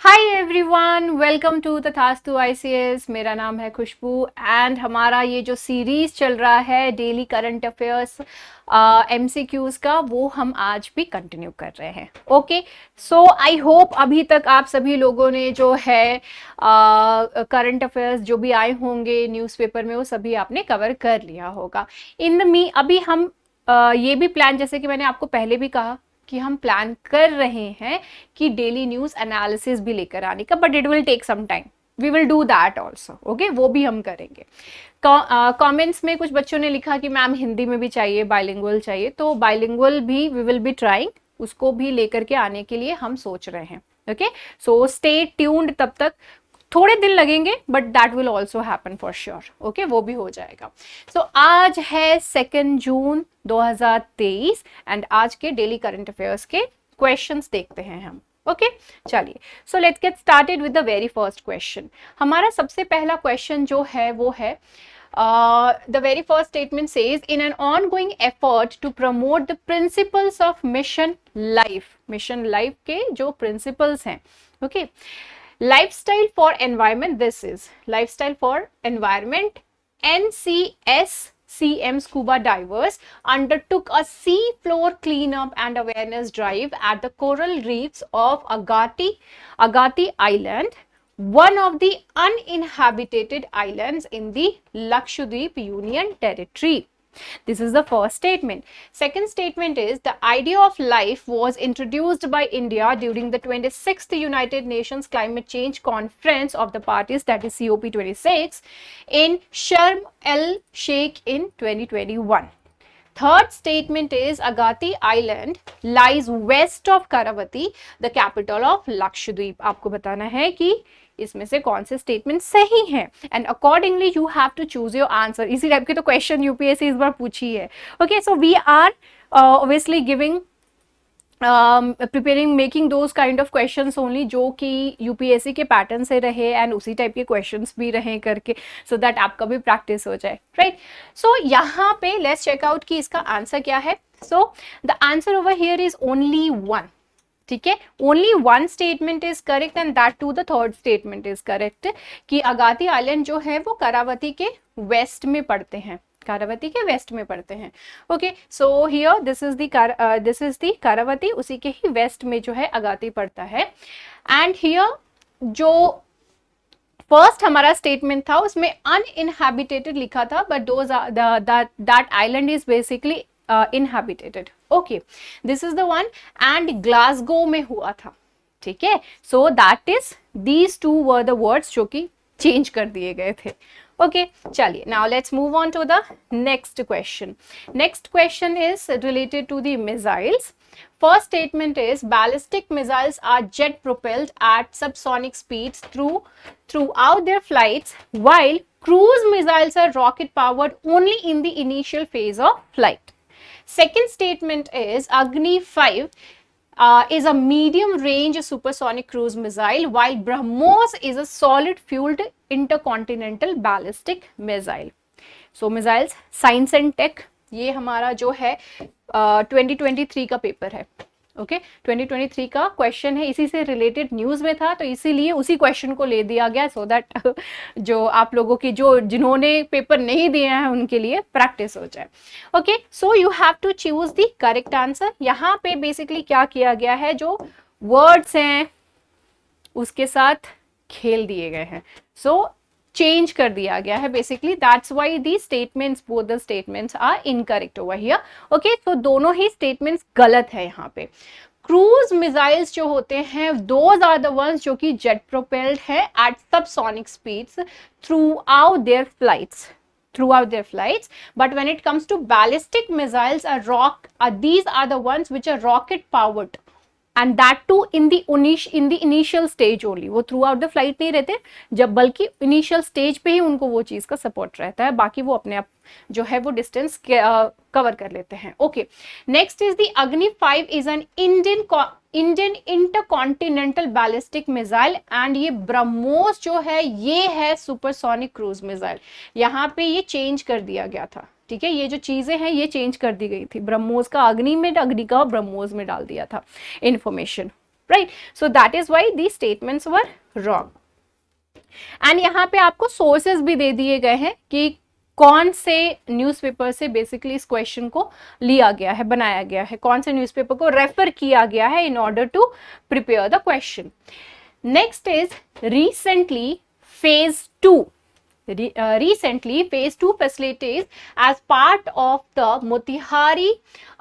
Hi everyone, welcome to तथास्तु ICS. मेरा नाम है खुशबू एंड हमारा ये जो सीरीज चल रहा है डेली करंट अफेयर्स एमसीक्यूज का, वो हम आज भी कंटिन्यू कर रहे हैं। ओके, सो आई होप अभी तक आप सभी लोगों ने जो है करंट अफेयर्स जो भी आए होंगे न्यूज़पेपर में, वो सभी आपने कवर कर लिया होगा। इन द मी अभी हम ये भी प्लान, जैसे कि मैंने आपको पहले भी कहा कि हम प्लान कर रहे हैं कि डेली न्यूज एनालिसिस भी लेकर आने का, but it will take some time. We will do that also. Okay, वो भी हम करेंगे। कमेंट्स में कुछ बच्चों ने लिखा कि मैम हिंदी में भी चाहिए, बाइलिंगुअल चाहिए, तो बाइलिंगुअल भी वी विल बी ट्राइंग, उसको भी लेकर के आने के लिए हम सोच रहे हैं। Okay, so stay tuned. तब तक थोड़े दिन लगेंगे, but that will also happen for sure. Okay, वो भी हो जाएगा। सो आज है 2 जून 2023 एंड आज के डेली करंट अफेयर्स के क्वेश्चंस देखते हैं हम। ओके, चलिए, so let's get started with the very first question. हमारा सबसे पहला क्वेश्चन जो है वो है, the very first statement says, in an ongoing effort to promote the principles of mission life के जो principles हैं, okay, lifestyle for environment, this is lifestyle for environment, NCSCM scuba divers undertook a sea floor cleanup and awareness drive at the coral reefs of Agati Island, one of the uninhabited islands in the Lakshadweep Union Territory. This is the first statement. Second statement is, the idea of life was introduced by India during the 26th United Nations Climate Change Conference of the Parties, that is COP26, in Sharm el Sheikh in 2021. Third statement is, Agati Island lies west of Karavati, the capital of Lakshadweep. आपको बताना है कि इसमें से कौन से statement सही हैं and accordingly you have to choose your answer. इसी टाइप के तो क्वेश्चन यूपीएससी इस बार पूछी है। Okay, so we are obviously giving preparing making those kind of questions only जो कि यूपीएससी के पैटर्न से रहे एंड उसी टाइप के क्वेश्चंस भी रहे करके, सो दैट आपका भी प्रैक्टिस हो जाए, राइट। सो यहाँ पे लेट्स चेक आउट कि इसका आंसर क्या है। So the answer over here is only one. ठीक है, only one statement is correct and that too the third statement is correct कि अगाती आइलैंड जो है वो करावती के वेस्ट में पड़ते हैं, कारावती के वेस्ट में पड़ते हैं। Okay, so here this is the कारावती, उसी के ही वेस्ट में जो है अगाती पड़ता है। एंड हियर जो फर्स्ट हमारा स्टेटमेंट था उसमें अनइनहैबिटेटेड लिखा था, but that island is basically inhabited. Okay, this is the one, and Glasgow में हुआ था। ठीक है, so that is these two were the words जो कि चेंज कर दिए गए थे। ओके, चलिए, now let's move on to the next question. Next question is related to the missiles. First statement is, ballistic missiles are jet propelled at subsonic speeds throughout their flights, while cruise missiles are rocket powered only in the initial phase of flight. Second statement is, Agni 5 is a medium range supersonic cruise missile, while BrahMos is a solid fueled intercontinental ballistic missile. So missiles, science and tech, ये हमारा जो है 2023 का paper है। Okay, 2023 का question है, इसी से रिलेटेड न्यूज में था, तो इसीलिए उसी क्वेश्चन को ले दिया गया, सो दैट जो आप लोगों की जिन्होंने पेपर नहीं दिए हैं उनके लिए प्रैक्टिस हो जाए। Okay, so you have to choose the correct answer. यहाँ पे बेसिकली क्या किया गया है, जो वर्ड्स हैं उसके साथ खेल दिए गए हैं, सो चेंज कर दिया गया है basically, that's why the statements, both the statements are incorrect over here. Okay, तो दोनों ही स्टेटमेंट्स गलत है यहाँ पे। क्रूज मिसाइल्स जो होते हैं, दोज आर द वंस जो कि जेट प्रोपेल्ड है at subsonic speeds throughout their flights, but when it comes to ballistic missiles, these are the ones which are rocket powered, and that too in the initial stage only. वो through out the flight नहीं रहते, जब बल्कि initial stage पे ही उनको वो चीज का सपोर्ट रहता है, बाकी वो अपने आप जो है वो डिस्टेंस कवर कर लेते हैं। ओके, नेक्स्ट इज द अग्नि 5 is an Indian intercontinental ballistic missile, and ये ब्रह्मोस जो है ये है सुपरसोनिक क्रूज मिसाइल। यहाँ पे ये चेंज कर दिया गया था। ठीक है, ये जो चीजें हैं ये चेंज कर दी गई थी, ब्रह्मोस का अग्नि में, अग्नि का ब्रह्मोस में डाल दिया था information. Right. So that is why the statements were wrong. And यहाँ पे आपको सोर्सेज भी दे दिए गए हैं कि कौन से न्यूज़पेपर से बेसिकली इस क्वेश्चन को लिया गया है, बनाया गया है, कौन से न्यूज़पेपर को रेफर किया गया है in order to prepare the question. Next is recently phase 2. Recently phase 2 facilities as part of the Motihari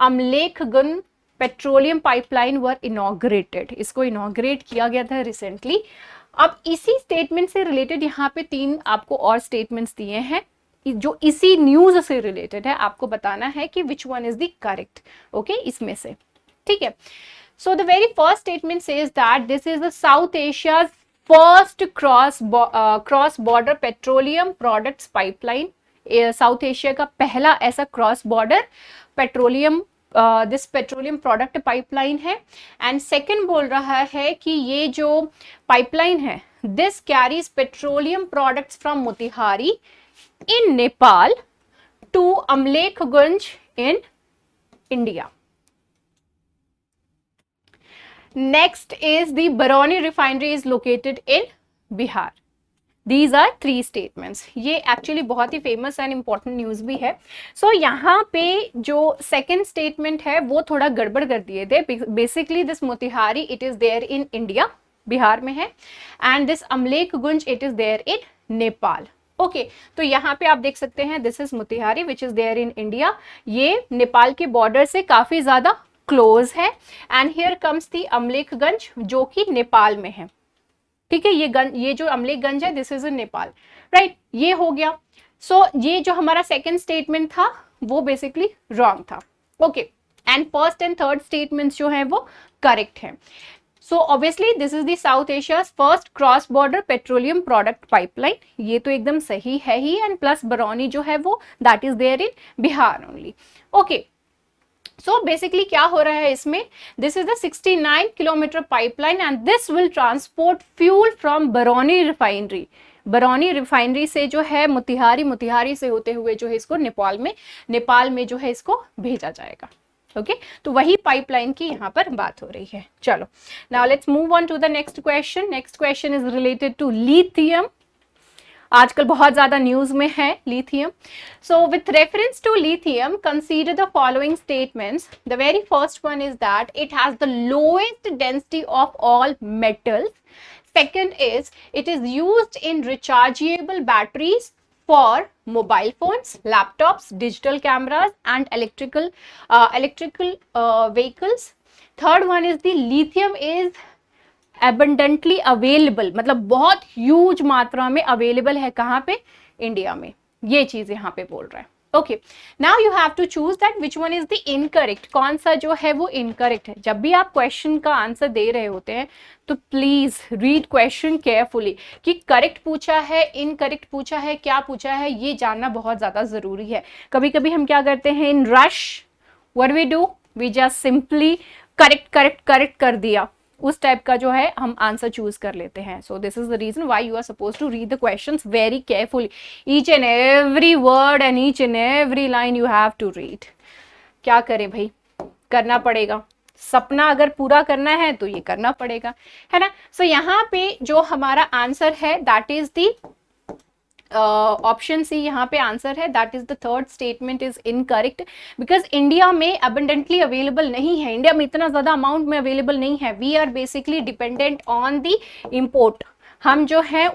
Amlekhganj petroleum pipeline were inaugurated. इसको inaugurate किया गया था recently. अब इसी स्टेटमेंट से रिलेटेड यहाँ पे 3 आपको और स्टेटमेंट्स दिए हैं जो इसी न्यूज से रिलेटेड है. आपको बताना है कि which one is the correct. Okay, इसमें से. ठीक है. So the very first statement says that this is the South Asia's first cross border petroleum products pipeline. South Asia का पहला ऐसा cross border petroleum this petroleum product pipeline है. And second बोल रहा है कि ये जो पाइपलाइन है this carries petroleum products from Motihari in Nepal to Amlekhganj in India. Next is the Barauni refinery is located in Bihar. These are 3 statements. ये actually बहुत ही famous and important news भी है. So यहाँ पे जो second statement है वो थोड़ा गड़बड़ कर दिए थे. Basically this Motihari it is there in India, Bihar में है, and this Amlekhganj it is there in Nepal. ओके तो यहाँ पे आप देख सकते हैं this is Motihari which is there in India. ये नेपाल के बॉर्डर से काफी ज्यादा क्लोज है. And here comes the Amlekhganj जो कि नेपाल में है. ठीक है, ये जो अमलेखगंज है this is in Nepal. Right, ये हो गया. सो ये जो हमारा सेकेंड स्टेटमेंट था वो बेसिकली रॉन्ग था. Okay, and first and third statements जो है वो करेक्ट है. So obviously this is the South Asia's first cross border petroleum product pipeline. ये तो एकदम सही है ही. एंड प्लस बरौनी जो है वो that is there in Bihar only. Okay. So basically क्या हो रहा है इसमें, this is the 69 kilometer pipeline and this will transport fuel from Barauni refinery. Barauni refinery से जो है मोतिहारी से होते हुए जो है इसको नेपाल में जो है इसको भेजा जाएगा. ओके तो वही पाइपलाइन की यहाँ पर बात हो रही है. चलो now let's move on to the next question. Next question is related to lithium. आजकल बहुत ज्यादा न्यूज में है lithium. So with reference to lithium consider the following statements. The very first one is that it has the lowest density of all metals. Second is it is used in rechargeable batteries for mobile phones, laptops, digital cameras and electrical vehicles. Third one is the lithium is abundantly available, मतलब बहुत huge मात्रा में available है. कहाँ पे? India में. ये चीज यहाँ पे बोल रहा है. Okay now you have to choose that which one is the incorrect. कौन सा जो है वो इनकरेक्ट है. जब भी आप क्वेश्चन का आंसर दे रहे होते हैं तो प्लीज रीड क्वेश्चन केयरफुली कि करेक्ट पूछा है, इनकरेक्ट पूछा है, क्या पूछा है, ये जानना बहुत ज्यादा जरूरी है. कभी कभी हम क्या करते हैं in rush, what we do, we just simply correct कर दिया. उस टाइप का जो है हम आंसर चूज कर लेते हैं. So this is the reason why you are suppose to read the questions very carefully. Each and every word and each and every line you have to read. क्या करें भाई, करना पड़ेगा. सपना अगर पूरा करना है तो ये करना पड़ेगा, है ना. सो यहाँ पे जो हमारा आंसर है that is the option C यहाँ पे आंसर है. That is the third statement is incorrect because India में अबंडेंटली अवेलेबल नहीं है. इंडिया में इतना ज्यादा अमाउंट में अवेलेबल नहीं है. We are basically dependent on the import. हम जो है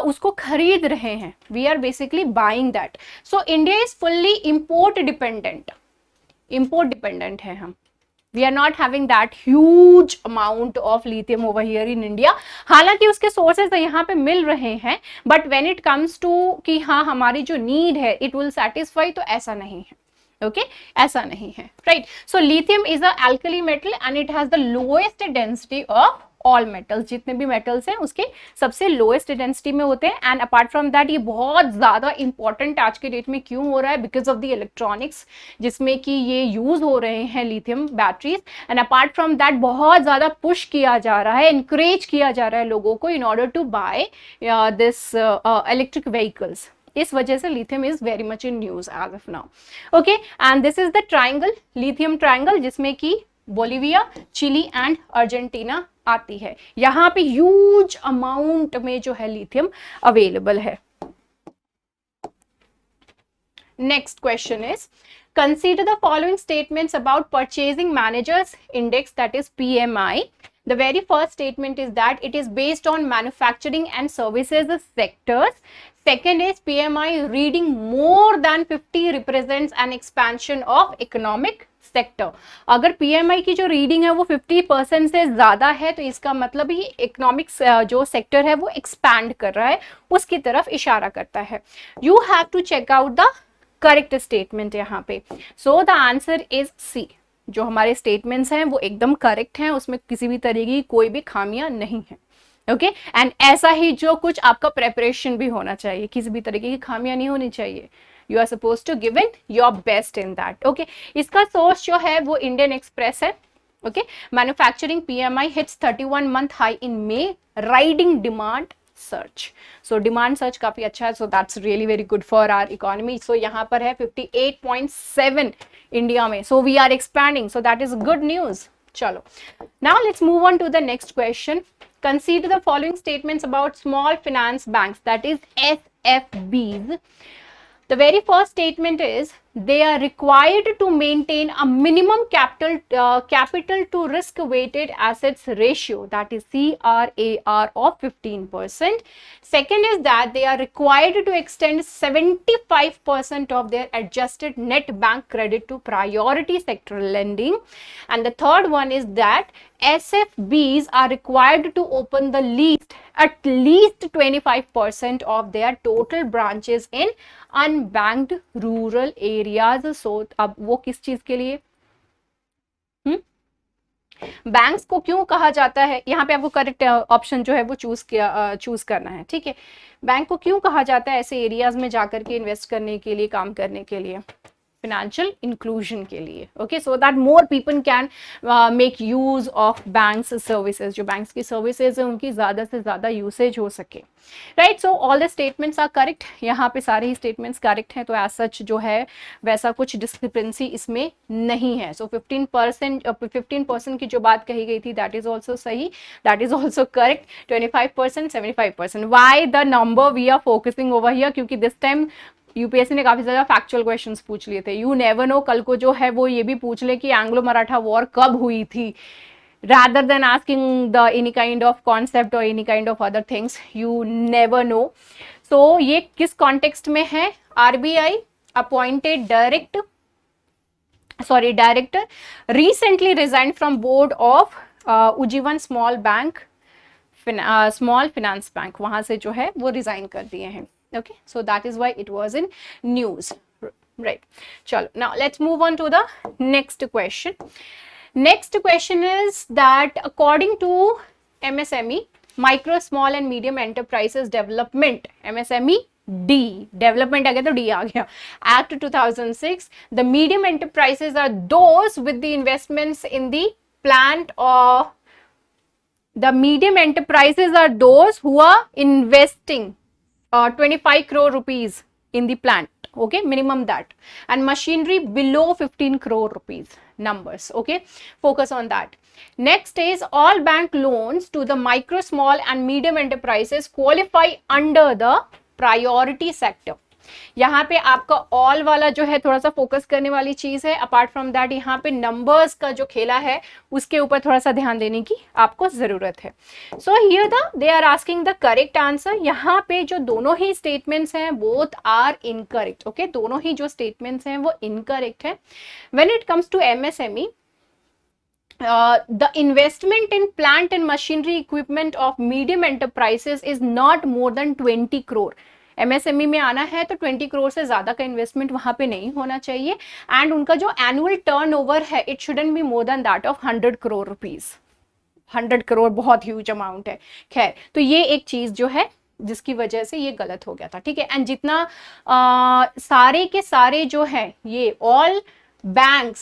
उसको खरीद रहे हैं. We are basically buying that. So India is fully import dependent है हम. We are not having that huge amount of lithium over here in India. हालांकि उसके सोर्सेज यहाँ पे मिल रहे हैं, but when it comes to कि हाँ हमारी जो नीड है it will satisfy, तो ऐसा नहीं है. Okay? ऐसा नहीं है. Right? So lithium is a alkali metal and it has the lowest density of all metals. जितने भी metals हैं उसके सबसे lowest density में होते हैं. And apart from that ये बहुत ज़्यादा important आज के डेट में क्यों हो रहा है? Because of the electronics जिसमें कि ये use हो रहे हैं lithium batteries. And apart from that बहुत ज़्यादा push किया जा रहा है, encourage किया जा रहा है लोगों को in order to buy this electric vehicles. इस वजह से lithium is very much in news as of now. Okay, and this is the triangle, lithium triangle, जिसमें कि बोलिविया, चिली एंड अर्जेंटीना आती है। यहाँ पे ह्यूज अमाउंट में जो है लिथियम अवेलेबल है। Next question is consider the following statements about purchasing managers index, that is PMI. The very first statement is that it is based on manufacturing and services sectors. Second is PMI reading more than 50 represents an expansion of economic sector. अगर PMI की जो reading है वो 50% से ज्यादा है तो इसका मतलब ही इकोनॉमिक्स जो सेक्टर है वो एक्सपैंड कर रहा है, उसकी तरफ इशारा करता है। You have to check out the correct statement यहाँ पे। So the answer is C. जो हमारे स्टेटमेंट्स हैं वो एकदम करेक्ट हैं, उसमें किसी भी तरह की कोई भी खामियां नहीं है। ओके एंड ऐसा ही जो कुछ आपका प्रेपरेशन भी होना चाहिए, किसी भी तरीके की खामियां नहीं होनी चाहिए। You are suppose to give in your best in that. Okay, इसका सोर्स जो है वो इंडियन एक्सप्रेस है। Okay, manufacturing PMI hits 31 month high in May, riding demand search. So demand search काफी अच्छा है, so that's really very good for our economy. So यहाँ पर है 58.7 इंडिया में, so we are expanding, so that is good news. चलो, now let's move on to the next question. Consider the following statements about small finance banks, that is SFBs. The very first statement is they are required to maintain a minimum capital to risk weighted assets ratio, that is CRAR of 15%. Second is that they are required to extend 75% of their adjusted net bank credit to priority sector lending. And the third one is that SFBs are required to open at least 25% of their total branches in unbanked rural areas. So अब वो किस चीज के लिए? Banks को क्यों कहा जाता है? यहाँ पे आपको करेक्ट ऑप्शन जो है वो चूज करना है। ठीक है, बैंक को क्यों कहा जाता है ऐसे एरियाज में जाकर के इन्वेस्ट करने के लिए, काम करने के लिए? फिनेंशियल इंक्लूजन के लिए। Okay, so that more people can make use of banks services. जो बैंक्स की सर्विसेज है उनकी ज्यादा से ज्यादा यूसेज हो सके। Right, so all the statements are correct. यहाँ पे सारे ही स्टेटमेंट्स करेक्ट हैं, तो एज सच जो है वैसा कुछ डिस्क्रिपेंसी इसमें नहीं है। सो 15% की जो बात कही गई थी दैट इज ऑल्सो सही, that is also correct. 25%, 75%। Why the number we are focusing over here? क्योंकि दिस टाइम यूपीएससी ने काफी ज्यादा फैक्चुअल क्वेश्चंस पूछ लिए थे। यू नेवर नो, कल को जो है वो ये भी पूछ ले कि एंग्लो मराठा वॉर कब हुई थी, rather than asking the any kind of concept or any kind of other things. You never know. So ये किस context में है? RBI appointed director recently resigned from board of Ujjivan small finance bank, वहां से जो है वो resign कर दिए हैं। Okay, so that is why it was in news, right? Chalo, now let's move on to the next question. Next question is that according to MSME, micro small and medium enterprises development, MSME D, development आ गया तो D आ गया, Act 2006, the medium enterprises are those with the investments in the plant, or the medium enterprises are those who are investing 25 crore rupees in the plant, okay, minimum that, and machinery below 15 crore rupees numbers. Okay, focus on that. Next is all bank loans to the micro, small and medium enterprises qualify under the priority sector. यहाँ पे आपका all वाला जो है थोड़ा सा focus करने वाली चीज है। अपार्ट फ्रॉम दैट यहाँ पे नंबर्स का जो खेला है उसके ऊपर थोड़ा सा ध्यान देने की आपको जरूरत है। So here they are asking the correct answer. यहाँ पे जो दोनों ही स्टेटमेंट्स हैं बोथ आर इनकरेक्ट। ओके, दोनों ही जो स्टेटमेंट्स हैं वो इनकरेक्ट है। When it comes to MSME, the investment in plant and machinery equipment of medium enterprises is not more than 20 crore. MSME में आना है तो 20 करोड़ से ज्यादा का इन्वेस्टमेंट वहां पे नहीं होना चाहिए, एंड उनका जो एनुअल टर्नओवर है it shouldn't be more than that of 100 crore rupees. 100 crore बहुत ह्यूज अमाउंट है। खैर, तो ये एक चीज जो है जिसकी वजह से ये गलत हो गया था। ठीक है, एंड जितना सारे के सारे जो है ये all bank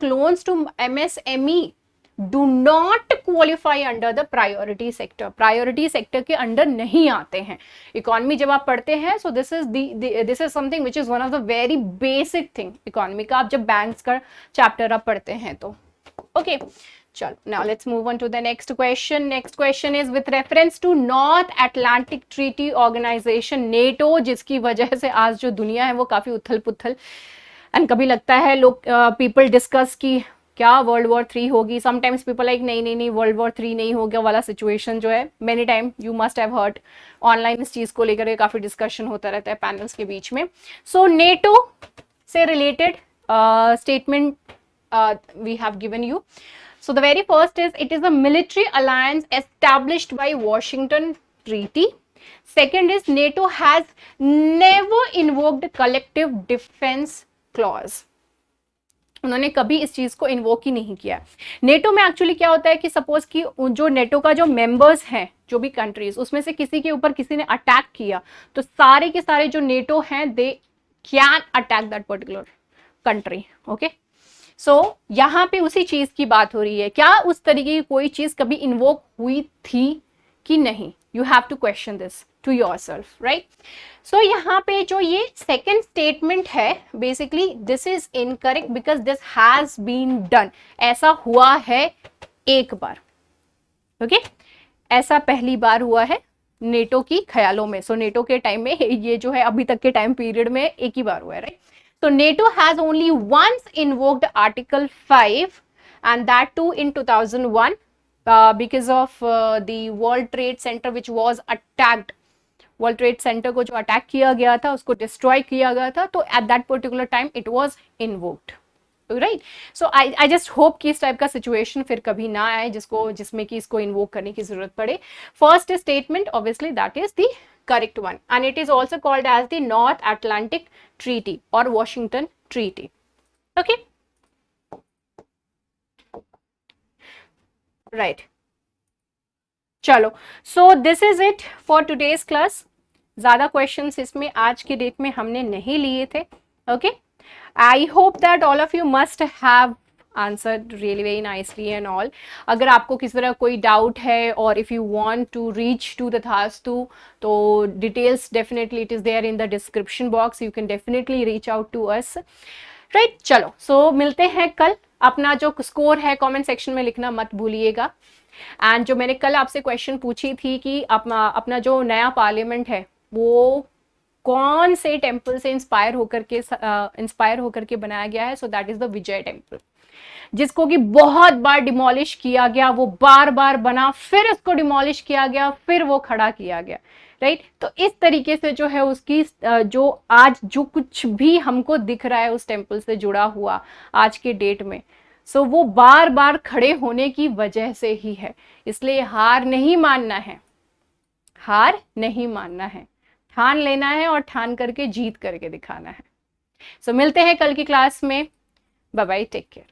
loans to MSME do not qualify under the priority sector, priority sector के अंडर नहीं आते हैं। इकोनॉमी जब आप पढ़ते हैं, so this is something which is one of the very basic thing economy का, आप जब बैंक्स का चैप्टर आप पढ़ते हैं तो ओके। चलो, now let's move on to the next question. Next question is with reference to North Atlantic Treaty Organization, NATO, जिसकी वजह से आज जो दुनिया है वो काफी उथल पुथल, एंड कभी लगता है लोग पीपल डिस्कस की क्या वर्ल्ड वॉर 3 होगी, समटाइम्स पीपल लाइक नहीं नहीं नहीं वर्ल्ड वॉर 3 नहीं होगा वाला सिचुएशन जो है, many time you must have heard online इस चीज को लेकर काफी डिस्कशन होता रहता है पैनल्स के बीच में। सो नेटो से related statement we have given you. So the very first is it is a military alliance established by Washington Treaty. Second is NATO has never invoked collective defense clause. उन्होंने कभी इस चीज को invoke ही नहीं किया। NATO में actually क्या होता है कि सपोज कि जो नेटो का जो मेंबर्स हैं, जो भी कंट्रीज, उसमें से किसी के ऊपर किसी ने अटैक किया तो सारे के सारे जो नेटो हैं they can attack that particular country. Okay, so यहाँ पे उसी चीज की बात हो रही है, क्या उस तरीके की कोई चीज कभी इन्वोक हुई थी कि नहीं? You have to question this to yourself, right? So यहाँ पे जो ये सेकेंड स्टेटमेंट है, basically this is incorrect because this has been done, ऐसा हुआ है एक बार। ओके, ऐसा पहली बार हुआ है नेटो की ख्यालों में। सो नेटो के टाइम में ये जो है अभी तक के टाइम पीरियड में एक ही बार हुआ है, right? So NATO has only once invoked Article 5 and that too in 2001 because of the World Trade Center which was attacked. World Trade Center को जो अटैक किया गया था उसको डिस्ट्रॉय किया गया था, तो at that particular time it was invoked, right? So I just hope कि इस टाइप का सिचुएशन फिर कभी ना आए जिसमें कि इसको इन्वोक करने की जरूरत पड़े। First statement obviously that is the correct one and it is also called as the North Atlantic Treaty or Washington Treaty. Okay, right, चलो, so this is it for today's class. ज्यादा questions इसमें आज की date में हमने नहीं लिए थे। Okay, I hope that all of you must have answered really very nicely and all. अगर आपको किसी तरह कोई डाउट है और if you want to reach to the Thastu, तो details definitely it is there in the description box. You can definitely reach out to us. Right? चलो, so मिलते हैं कल। अपना जो स्कोर है कमेंट सेक्शन में लिखना मत भूलिएगा। एंड जो मैंने कल आपसे क्वेश्चन पूछी थी कि अपना जो नया पार्लियामेंट है वो कौन से टेम्पल से इंस्पायर होकर के बनाया गया है, सो that is the Vijay temple, जिसको कि बहुत बार डिमोलिश किया गया, वो बार बार बना, फिर उसको डिमोलिश किया गया, फिर वो खड़ा किया गया, राइट? तो इस तरीके से जो है उसकी जो आज जो कुछ भी हमको दिख रहा है उस टेम्पल से जुड़ा हुआ आज के डेट में, सो वो बार बार खड़े होने की वजह से ही है। इसलिए हार नहीं मानना है, हार नहीं मानना है, ठान लेना है और ठान करके जीत करके दिखाना है। सो मिलते हैं कल की क्लास में। Bye bye, take care.